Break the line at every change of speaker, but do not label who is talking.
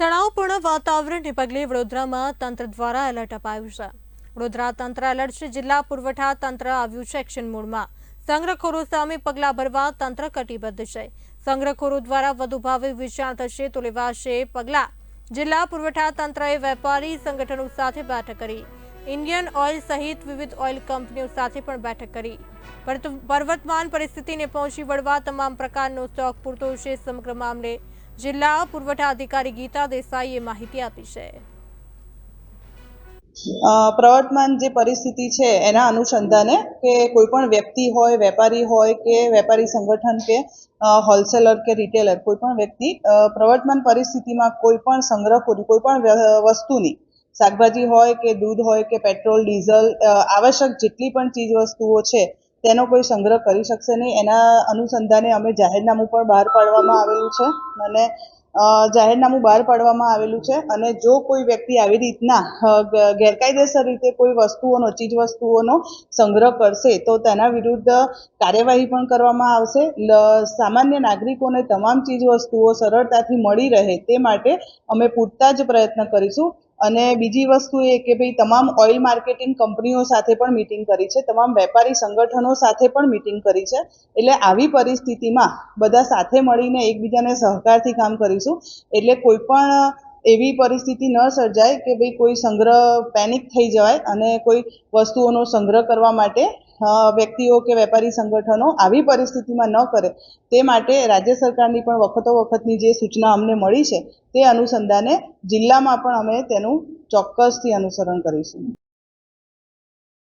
તણાવપૂર્ણ વાતાવરણને પગલે વડોદરામાં તંત્ર દ્વારા એલર્ટ અપાયું છે। વડોદરા તંત્ર એલર્ટ છે। જિલ્લા પુરવઠા તંત્ર આવ્યું છે એક્શન મોડમાં। સંગ્રહખોરો સામે પગલાં ભરવા તંત્ર કટિબદ્ધ છે। સંગ્રહખોરો દ્વારા વધુ ભાવે વેચાણ થશે તો લેવાશે પગલાં। જિલ્લા પુરવઠા તંત્રએ વેપારી સંગઠનો સાથે બેઠક કરી। ઇન્ડિયન ઓઇલ સહિત વિવિધ ઓઇલ કંપનીઓ સાથે પણ બેઠક કરી। પરંતુ વર્તમાન પરિસ્થિતિને પહોંચી વળવા તમામ પ્રકારનો સ્ટોક પૂરતો છે। સમગ્ર મામલે જિલ્લા પુરવઠા અધિકારી ગીતા દેસાઈએ માહિતી આપી છે।
પ્રવર્તમાન જે પરિસ્થિતિ છે એના અનુસંધાને કે કોઈ પણ વ્યક્તિ હોય, વેપારી હોય કે વેપારી સંગઠન કે હોલસેલર કે રિટેલર, કોઈ પણ વ્યક્તિ પ્રવર્તમાન પરિસ્થિતિમાં કોઈ પણ સંગ્રહખોરી, કોઈ પણ વસ્તુની, શાકભાજી હોય કે દૂધ હોય કે પેટ્રોલ, ડીઝલ, આવશ્યક જેટલી પણ ચીજ વસ્તુઓ છે તેનો કોઈ સંગ્રહ કરી શકશે નહીં। એના અનુસંધાને અમે જાહેરનામું પણ બહાર પાડવામાં આવેલું છે અને જો કોઈ વ્યક્તિ આવી રીતના ગેરકાયદેસર રીતે કોઈ વસ્તુઓનો, ચીજ વસ્તુઓનો સંગ્રહ કરશે તો તેના વિરુદ્ધ કાર્યવાહી પણ કરવામાં આવશે। સામાન્ય નાગરિકોને તમામ ચીજ વસ્તુઓ સરળતાથી મળી રહે તે માટે અમે પૂરતા જ પ્રયત્ન કરીશું। અને બીજી વસ્તુ એ કે ભાઈ તમામ ઓઇલ માર્કેટિંગ કંપનીઓ સાથે પણ મીટિંગ કરી છે, તમામ વેપારી સંગઠનો સાથે પણ મીટિંગ કરી છે। એટલે આવી પરિસ્થિતિમાં બધા સાથે મળીને એકબીજાને સહકારથી કામ કરીશું। એટલે કોઈ પણ એવી પરિસ્થિતિ ન સર્જાય કે ભાઈ કોઈ સંગ્રહ પેનિક થઈ જાય અને કોઈ વસ્તુઓનો સંગ્રહ કરવા માટે વ્યક્તિઓ કે વેપારી સંગઠનો આવી પરિસ્થિતિમાં ન કરે તે માટે રાજ્ય સરકારની પણ વખતની જે સૂચના અમને મળી છે તે અનુસંધાને જિલ્લામાં પણ અમે તેનું ચોક્કસથી અનુસરણ કરીશું।